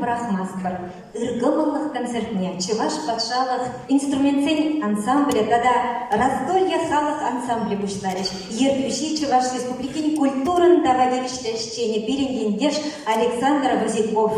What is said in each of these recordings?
брахмаспар. Иргымылых концертне Чуваш патшалық инструментсен ансамбле, тада раздолье халық ансамбле бушларыш. Ердюши Чуваш республикин культурын давадевичте щене Беренгендеш Александр Возяков.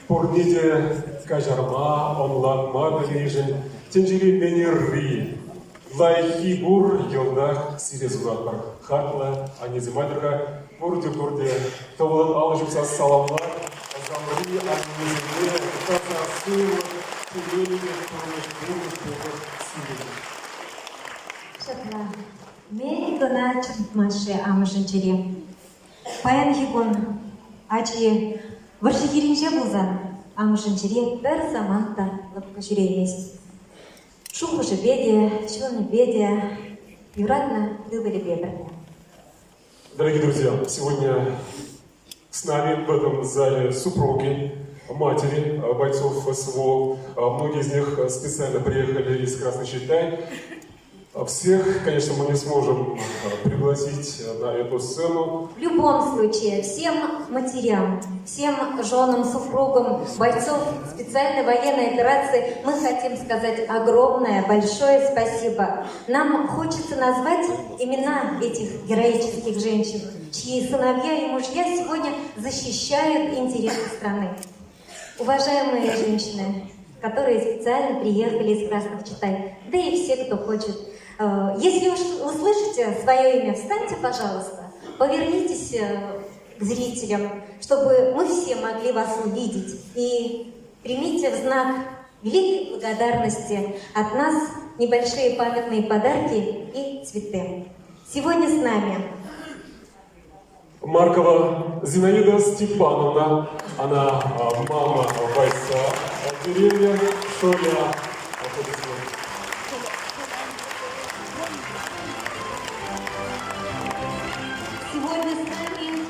Порниде кажарма, онлатма білежін, тенжері менерри, лайхибур елдақ сирезурат бар. Хатла, анезимайдырға, бұрде-бұрде, тоғылын алы жұмса саламлар, замри, анезимне, тазасы, түйеліне, тұрмыш, Шатла, мен гына чымашы амышынчере. Паян хигон, ачи, варши хиринче булзан, амышынчере бір заманта лыпқа жүреймес. Шумбышы беде, шылны беде, юратна дыбыли бебірді. Дорогие друзья, сегодня с нами в этом зале супруги, матери бойцов СВО. Многие из них специально приехали из Красной Читай. Всех, конечно, мы не сможем пригласить на эту сцену. В любом случае, всем матерям, всем женам, супругам бойцов специальной военной операции мы хотим сказать огромное, большое спасибо. Нам хочется назвать имена этих героических женщин, чьи сыновья и мужья сегодня защищают интересы страны. Уважаемые женщины, которые специально приехали из Красных Читай, да и все, кто хочет. Если уж услышите свое имя, встаньте, пожалуйста, повернитесь к зрителям, чтобы мы все могли вас увидеть. И примите в знак великой благодарности от нас небольшие памятные подарки и цветы. Сегодня с нами Маркова Зинаида Степановна, она мама бойца деревни Шоля. сегодня с нами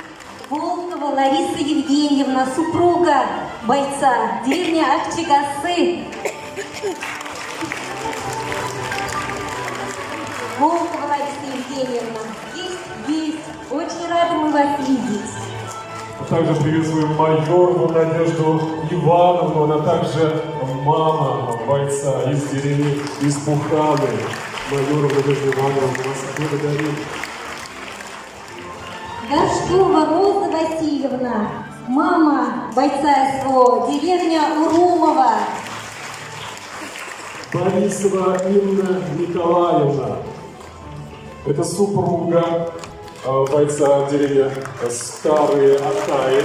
Волкова Лариса Евгеньевна, супруга бойца деревни Акчигасы. Волкова Лариса Евгеньевна, есть. Очень рады мы вас видеть. Также приветствуем майору Надежду Ивановну, она также мама бойца из деревни из Буханы. Майору Надежду Ивановну нас благодарим. Горшкова Роза Васильевна, мама бойца СВО, деревня Урумова. Борисова Инна Николаевна, это супруга бойца деревни Старые Атаи.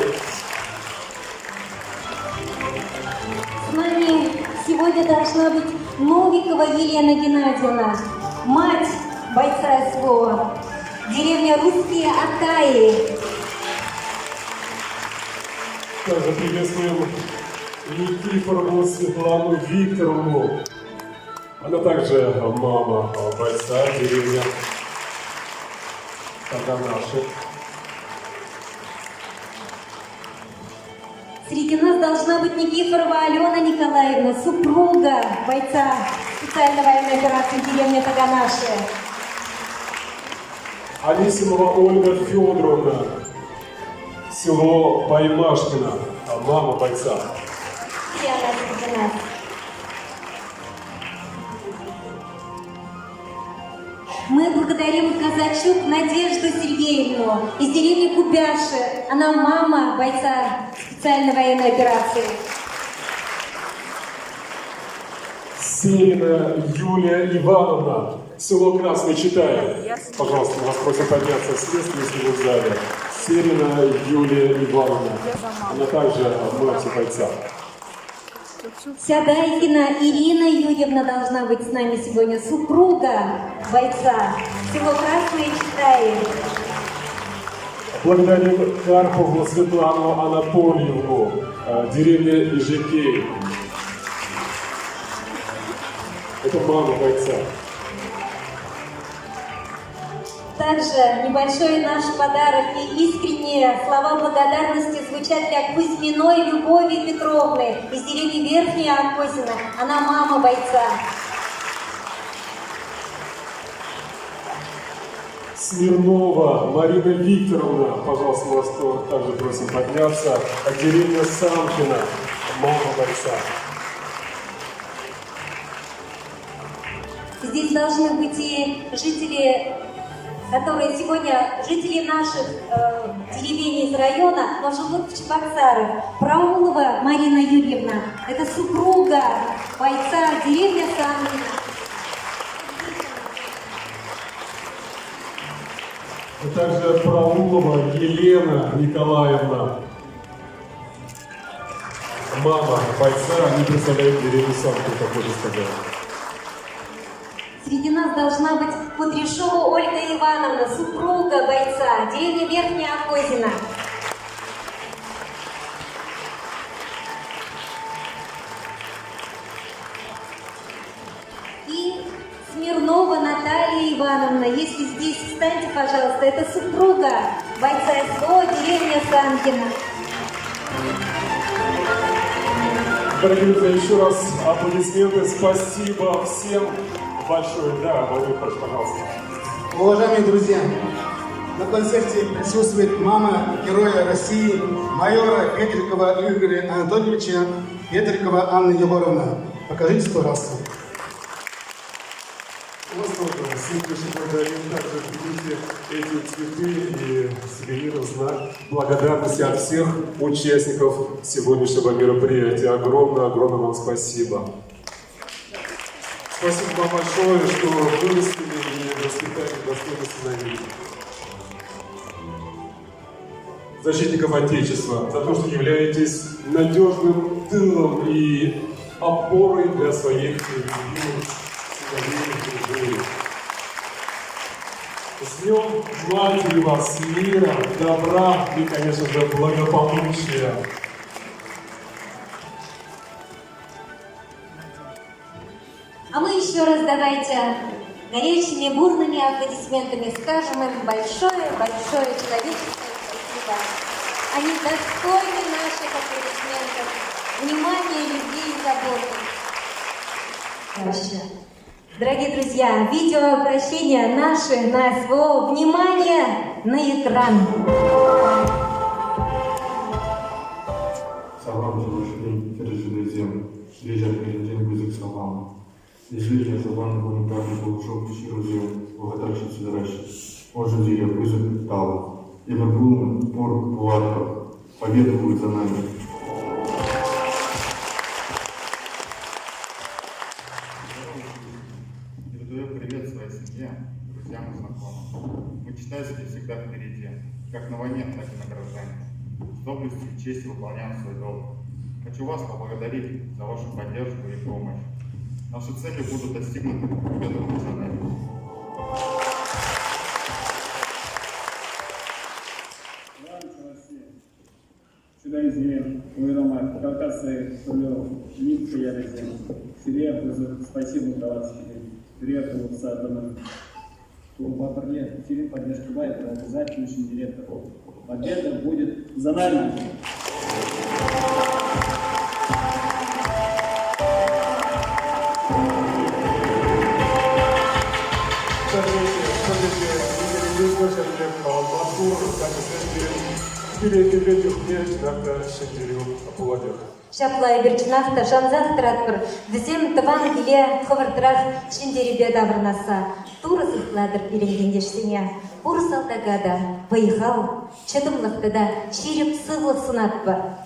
С нами сегодня должна быть Новикова Елена Геннадьевна, мать бойца СВО, деревня Русские Атаи. Также приветствуем Никифорову Светлану Викторовну. Она также мама бойца деревня Таганаши. Среди нас должна быть Никифорова Алена Николаевна, супруга бойца специальной военной операции деревня Таганаши. Анисимова Ольга Федоровна, село Паймашкино, мама бойца. И она среди нас. Мы благодарим Казачук Надежду Сергеевну из деревни Кубяши. Она мама бойца специальной военной операции. Серина Юлия Ивановна, село Красный Читай. Пожалуйста, вас просим подняться с места, если вы в зале. Серина Юлия Ивановна, она также мать бойца. Сядайкина Ирина Юрьевна должна быть с нами сегодня, супруга бойца, село Красные Читаи. Благодарим Карпову Светлану Анатольевну, деревня Ижекей. Это мама бойца. Также небольшой наш подарок и искренние слова благодарности звучат для Кузьминой Любови Петровны из деревни Верхняя Акосина. Она мама бойца. Смирнова Марина Викторовна, пожалуйста, вас также просим подняться. Деревня Самкина, мама бойца. Здесь должны быть и жители, которые сегодня, жители наших деревень из района, но живут в Чебоксарах. Праулова Марина Юрьевна, это супруга бойца деревня Самкина. Также Праулова Елена Николаевна, мама бойца, не представляет деревню Самкина, как можно сказать. Среди нас должна быть Кудряшова Ольга Ивановна, супруга бойца, деревня Верхняя Акозина. И Смирнова Наталья Ивановна, если здесь встаньте, пожалуйста, это супруга бойца СВО, деревня Санкина. Дорогие друзья, еще раз аплодисменты. Спасибо всем большое. Да, Майор, пожалуйста. Уважаемые друзья, на концерте присутствует мама героя России, майора Петрикова Игоря Анатольевича, Петрикова Анна Егоровна. Покажите, пожалуйста. Возможно, Симпиши благодарим также видите эти цветы и сувениры в знак благодарности от всех участников сегодняшнего мероприятия. Огромное вам спасибо. Спасибо вам большое, что вырастили и воспитали достойных сыновей. Защитников Отечества, за то, что являетесь надежным тылом и опорой для своих любимых сыновей и друзей. С Днем Матери вас, мира, добра и, конечно же, благополучия. А мы еще раз давайте горячими, бурными аплодисментами скажем им большое человеческое спасибо. Они достойны наших аплодисментов, внимания, любви и заботы. Дальше. Дорогие друзья, видеообращение наше на СВО. Внимание на экран. Салам за ваш день, пережили землю. Лежать перед день язык салама. Ежели салам гуманитарный полушок ширузил, богатарши сюдараши. Ожин я вызов тала. И мы будем пор пуатков. Победа будет за нами. Передаю привет своей семье, друзьям и знакомым. Мы читатели всегда впереди, как на войне, так и на граждане. С доблестью и честью выполняем свой долг. Хочу вас поблагодарить за вашу поддержку и помощь. Наши цели будут достигнуты, победа будет за нами. Сюда Уйрома, Кавказцы, Тулев, Нитка Ярезин, Сирия, спасибо, Галатский, Сирия, Садана, Батрле, Филипп, поддержка Байка, обязательно директор. Победа будет за нами. Шаплай берчинахта шанзах трактор, десем таван гиле ховартрах шиндеребе даврнаса, турас ихладыр перенгендешсене, пурс алтагада, выехал, чедымлықтыда, череп сывлы сынатпа.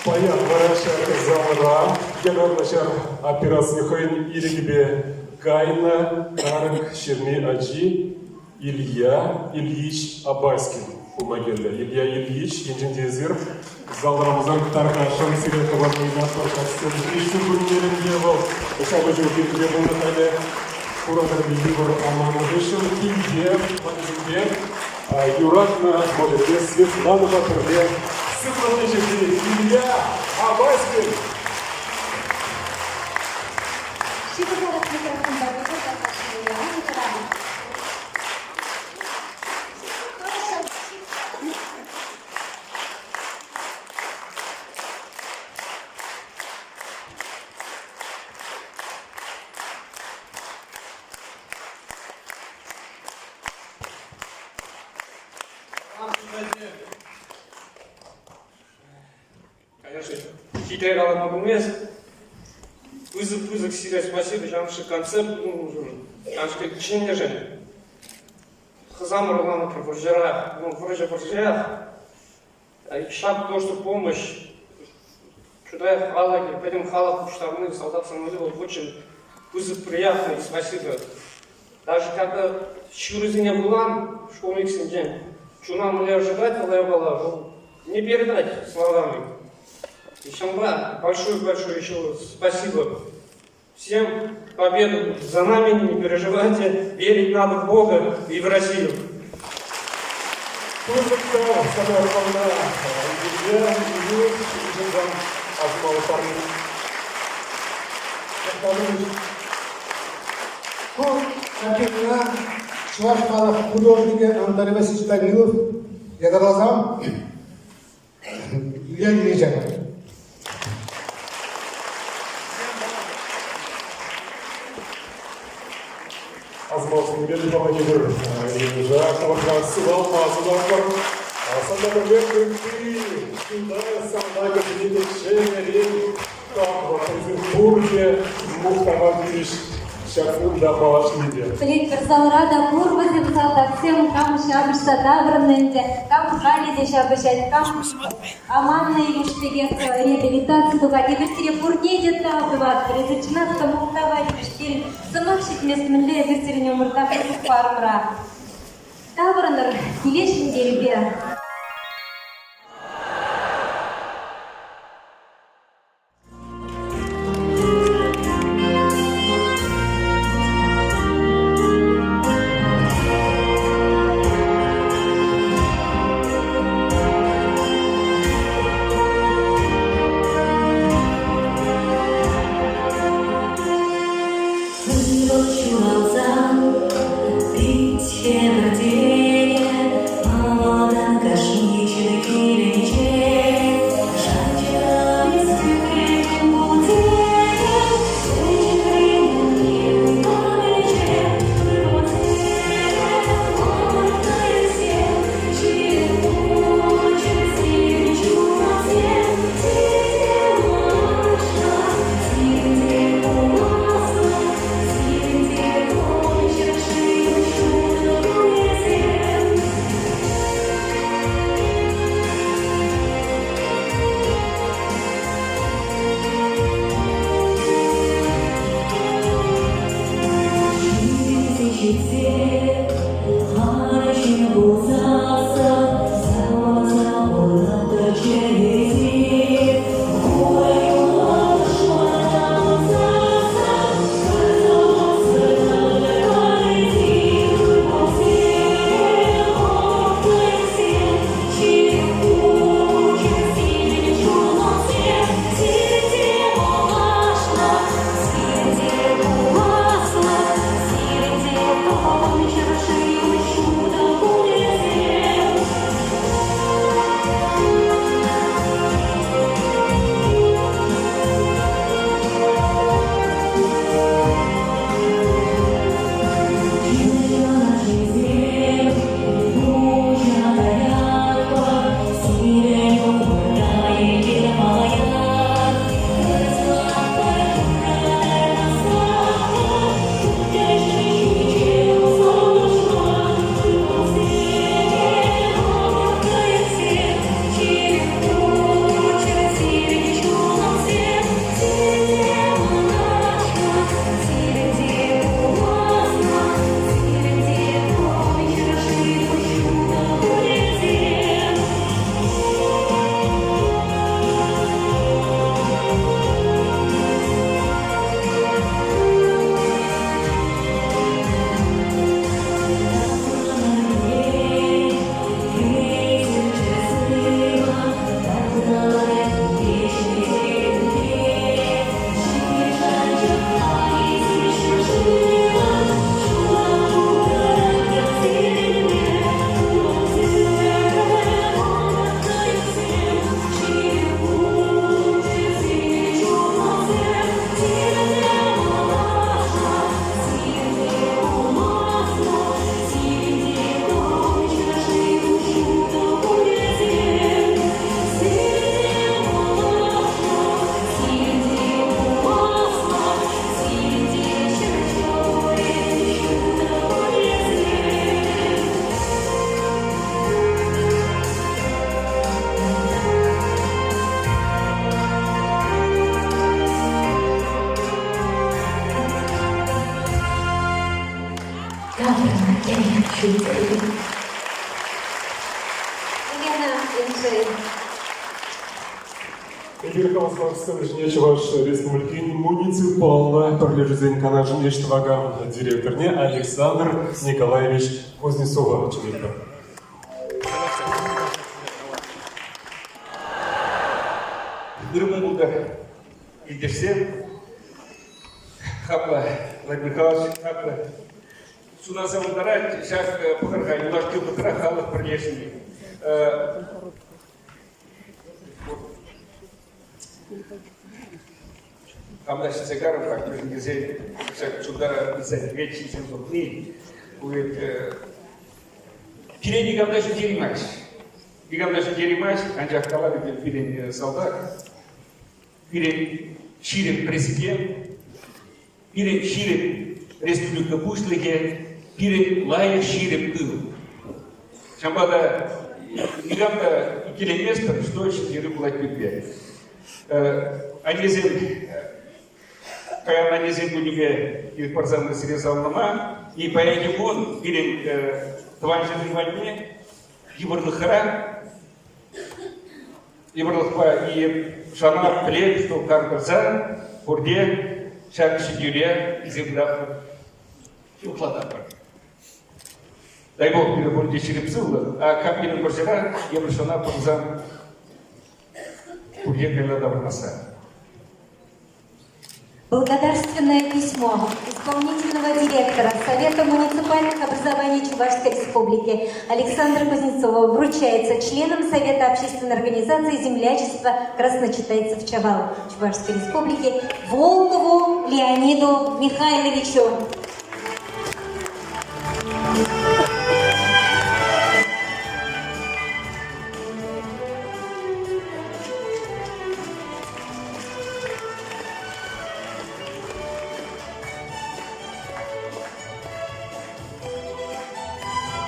Паян Барашар Замра, Генор Начар операции Хойн Илигбе Кайна, Карак Шерми Аджи, Илья Ильич Абаскин. Умагелля. Илья Ильич, инженер, зал Рамзан Тархашан, Сирека Вармина, Тархашан, Ильичу Бурнерендевал, Шабаджу Киргебу Наталья, Куратор Визибор Амановишин, Киев, Манзубе, Юратна, Молодец, Светлана Батрле, Светланычев, Илья Абаскин. Шипозаров микрофон Барбико, Тархашан, Илья, Конечно, хитрый галамагумес. Вызов себе спасибо, жанши концепт нужен. Жанши чине же. Хазам Ролана провожера, вроде провожера. Шаг то, что помощь. Чудая халаги, пойдем халах штабных солдат самолетов очень вызов приятный, спасибо. Даже когда Шурызи не была, школьник день. Чунам ли ожидать, когда была, не передать словами. Ишамба, большое еще спасибо. Всем победу за нами, не переживайте, верить надо в Бога и в Россию. Чувашкалов художника Антон Васильевич Тагилов, я глазам Илья Ильича. Азмовский Милен Павагибр, и Жакова Красула Мазулакар, Сандарбек Китай, Сандака Книгачея, в Петербурге, Мухтамадович Шакунда Балашмиде. Плит Персалрада Курва записала всем, кам шабиш садавраненде, кам халиде шабишать, кам аманные юштегет реабилитацию, туга Петербурге дета бывает, призычна, что Мухтамадович стиль, самахшит мест милле, выстерение умрта, пармра. Тавранер, келешин дербе. Эфир Халасовского Жнечеваш Республики муниципална Торлежизен Канажин Ештвагам директорне Александр Николаевич Кузнецова. Дырмунда Игерсен, Хапа Владимирович, Хапа Суназам Дарать, сейчас Пахархай, Улашки Пахархалах Пролешни. Kamdaş Segarov, как вы нельзя сюда писать вещи, симфонии, будет Пирень Гамдаш Деримаш. Гамдаш Деримаш, Анджах Калави, Пирень солдат, Пирень Ширин президент, Пирень Ширин Республика Бушлиге, Пирень Лая Ширин был. Шамбада Гамда Икелен место, что еще Ерыблать Пипе. Анезин, когда Анезин Буниге и Парзан срезал нама, и по этому Пирень Тванжи Дримане, Ибрлахара, Ибрлахпа и Шана Плек, что Карпарзан, Пурде, Шак Шидюре, Земля, Филхладапа. Дай Бог, Пирапурде Черепсула, а Капилин Баржера, Ибршана Парзан, Пурде Кайладабарнаса. Благодарственное письмо исполнительного директора Совета муниципальных образований Чувашской Республики Александра Кузнецова вручается членам Совета общественной организации «Землячество красночитайцев Чавал» Чувашской Республики Волкову Леониду Михайловичу.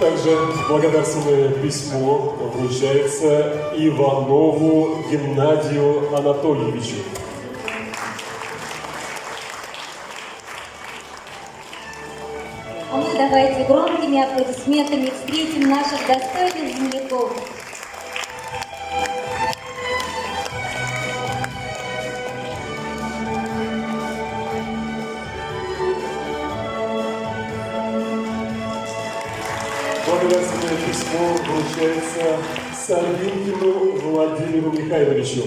Также благодарственное письмо вручается Иванову Геннадию Анатольевичу. А мы давайте громкими аплодисментами встретим наших достойных земляков. Благодарственное письмо вручается Савинкину Владимиру Михайловичу.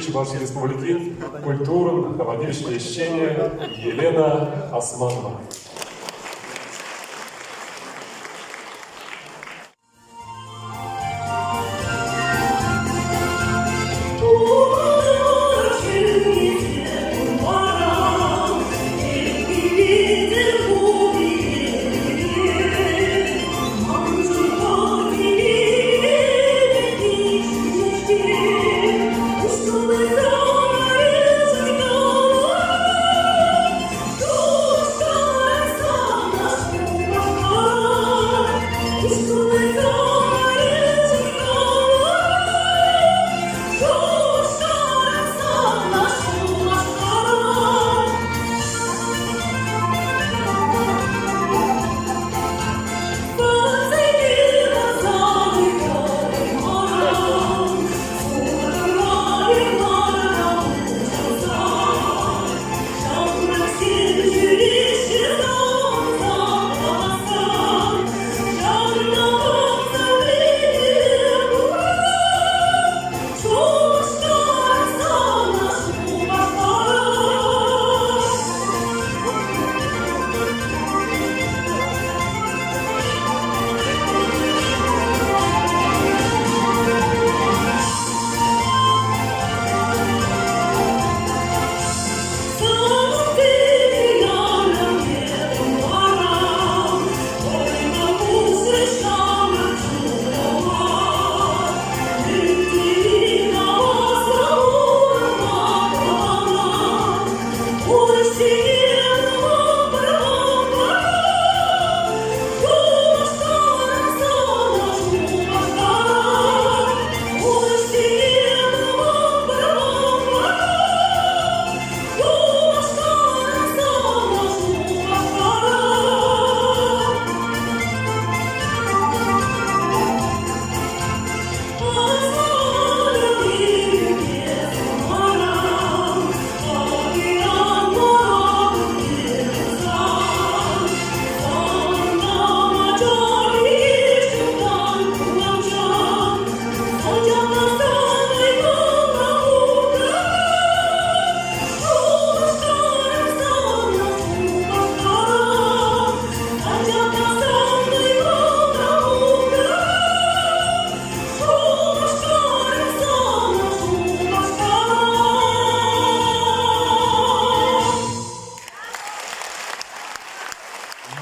Чувашской Республики культурн, проводившая чтение Елена Османова.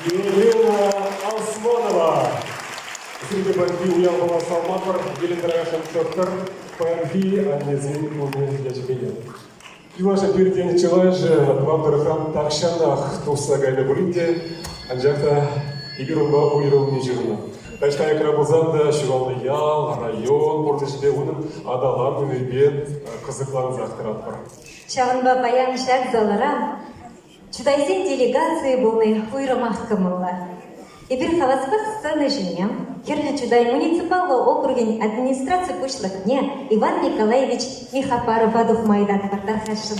Елена Османова. Среди бәлки уян бала салмақ бар, еліндірәшін тоқтыр, пәмби, әнезін мұны ячбейін. Илаша переден челайжы, бамдырхан такшанах туса гайны бұлінде, анжақта егерунға ұйырыл не жүріні. Тәшқа екра бұзанда шүвалды ял, район, бұрдышбе оның адалар өнербен қызықларын зақтырат бар. Чаванба баян шак заларам, чудайсен делегации болны уйрамах кымылла. И бір халаспақ сцены женям, керлі чудай муниципалы округен администрации пушлық дне Иван Николаевич Михапаров адух майдан бартархашын.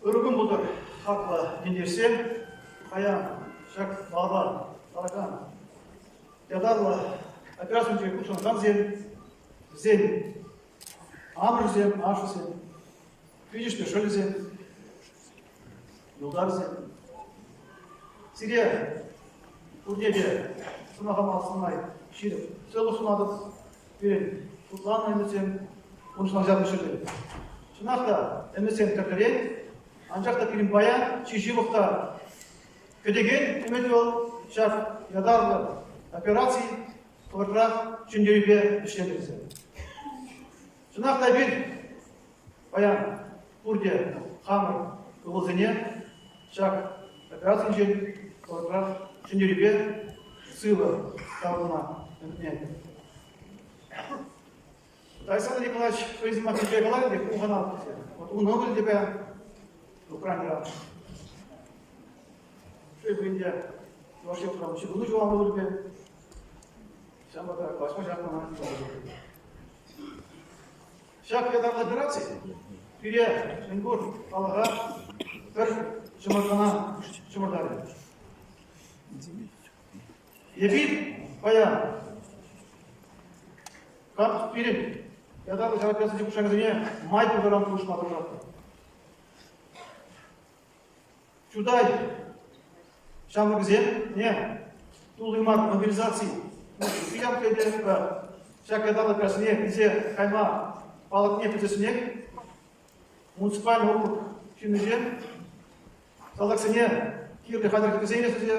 Өргін бұлдыр хақлы дендерсен, қаян, шак, баба, таракан, ядарлы, операцион жер күшінған зен, амыр зен, ашы зен, күйдішті шөлі зен, yolдар зен. Сирия, үрдеде, сынағам алсынай, ширіп, сөлі сұнадық, берен, құтлан әмесен, ұншынан жадын шөлі. Шынақта, әмесен кәкірен, Анжақта келін баян, чешевықта көдеген үмет ол шақ ядарлы операций тоғырқырақ жүндеріге үштендірізі. Шынақта бір баян күрде қамыр ұғылзіне шақ операций жен тоғырқырақ жүндеріге сылы табылма үмітнен. Александр Николаевич Фризма Киржай Галай деп ұған алып кесе. Оны өлі деп Украина. Шөй бүгінде Ваши утрам шыбыны жуамы өліпе. Шамбада башқа жақына Шақ ядағы операция. Пире, Шенгур, Алға, бір шымырғана шымырдары. Ебір, баян. Как пирин. Ядағы операция жүкшаңызыне май бұғыран күшмады жатты. Чудай, шамы гізем, не, тулымар мобилизации. Филям кәйдеріп бар, шак ядалы кәсіне, бізе қайма, балық не пізесіне, муниципальный округ шынызен, салдақсыне, кирлі қадыр кәсіне сізе,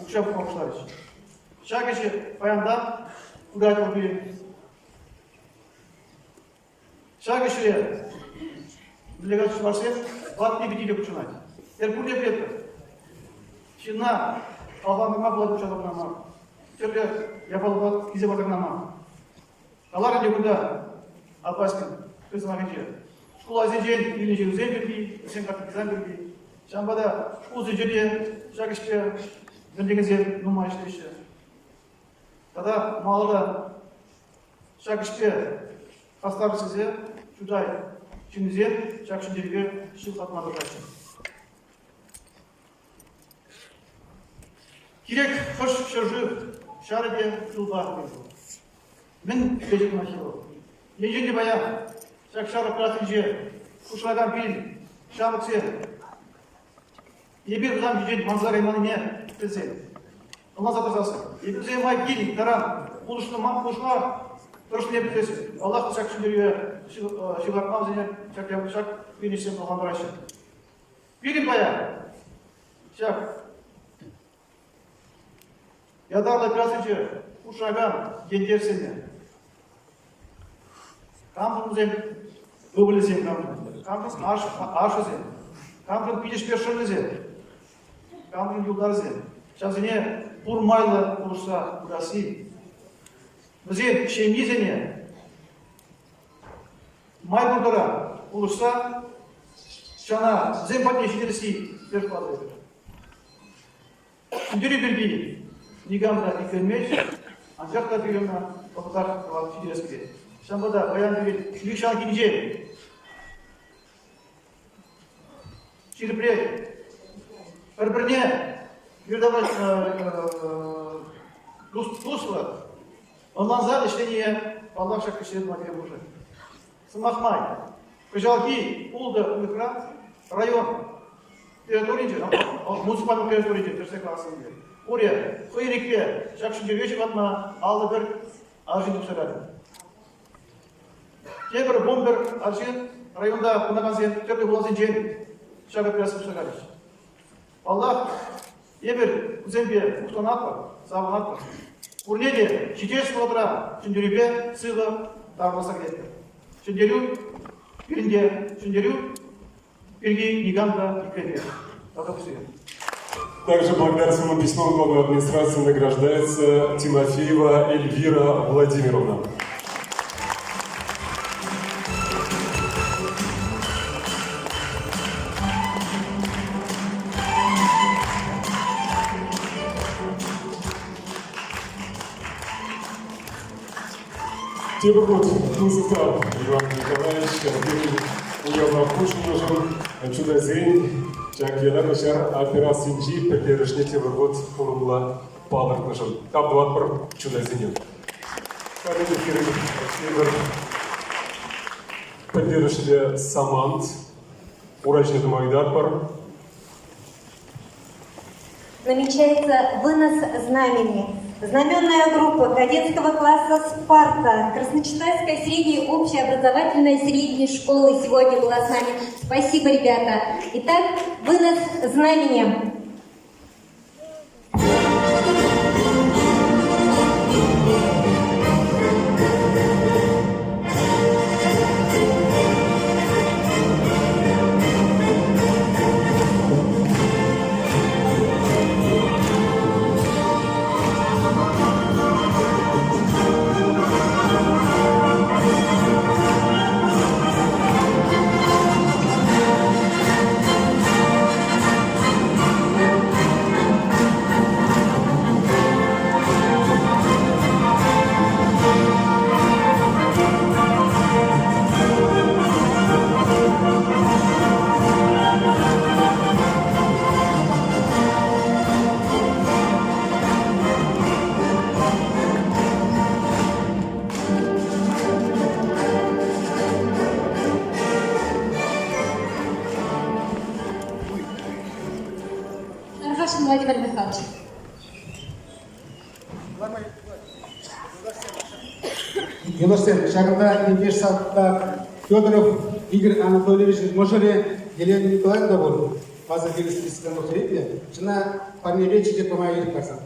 ұқшап қоқшыларыш. Шак еші баяндап, ұдайт олбейін. Шак еші, делегат шыларсен, бат не бедейлі күшінайды. Эркурия предка. Чина, албаныма была душа нама. Терге я был кизе нама. Алар не куда, Алпаскин, Кызмагинже. Школа зенжен, или же зенберби, сен как зенберби. Шамбада, школ зенжене, жагишке, зендегензе, нумайшты. Тогда малда, жагишке, хастар сизе, чудай, чинзен, жагшиндерге, шил хатмады качын. Керек қыш шыржы шарыде жылба. Мен бежек машилы. Еженде баян, шак шары пратын же, кушлаган пейін, шамық сен. Ебір бұзам жежен манзар айманыне білсен. Олмаз атырзасы. Ебірзе май пейін, таран, құлышны ман құлышға, тұрышын ебір білесін. Аллах шак шындерге шылармам зене, шак пейінесен оған барайшы. Пейін баян, шак. Ядарлы операция ушаган ендерсене. Кампын өбілізен кампын. Кампын ашызен. Кампын пидешпершілізен. Кампын юлдарызен. Шазыне пурмайлы ұлыса ұдаси. Бізен шемизене. Май бұлдыра ұлыса шана зен патне шедерси першпады. Үндері бербейді. Нигамда икенмеш, анжақта беремна тоқтар қылап шидереске. Шамбада баян берен шүлік шан кенже. Ширпре, бір-біріне, бердавай туслы, онланзар іштение, Аллах шак кішерін мәдем ұжы. Сымақмай, Кыжалки, Улда, Улыкра, район, территория, муниципальный территория, терсек классында. Ория, Хойрикпе, шакшынчы вечек атма, алды бір аржин түсіреді. Кейбір бомбер аржин районда кунаган сен, терді боласын жен, шагы пиясы түсіреді. Аллах, ебір күзембе ұқтанатпа, сағынатпа. Урнеде, шетеш отыра, шүндерюбе, сыйлы, дармаса кетті. Шүндерю, бірінде, шүндерю, бірге неганда икпеде. Также благодаря своему письму главной администрации награждается Тимофеева Эльвира Владимировна. Теперь вот музыкант Иван Николаевич, у него очень нужен чудо-зрень, чакелер нашар операция инжи, передержите вот формула палок нашел. Там 20 чудо-зрень. Поддержали Самант, урачный домойдар пар. Намечается вынос знамени. Знаменная группа кадетского класса «Спарта» Красночитайской средней общеобразовательной средней школы сегодня была с нами. Спасибо, ребята. Итак, вынос знамени. Владимир Михайлович. Юношен, шагырда Ильич Садда, Федоров Игорь Анатольевич, Мошере, Елена Николаевна был, база списком устроителя, жена померечите по моей карсан.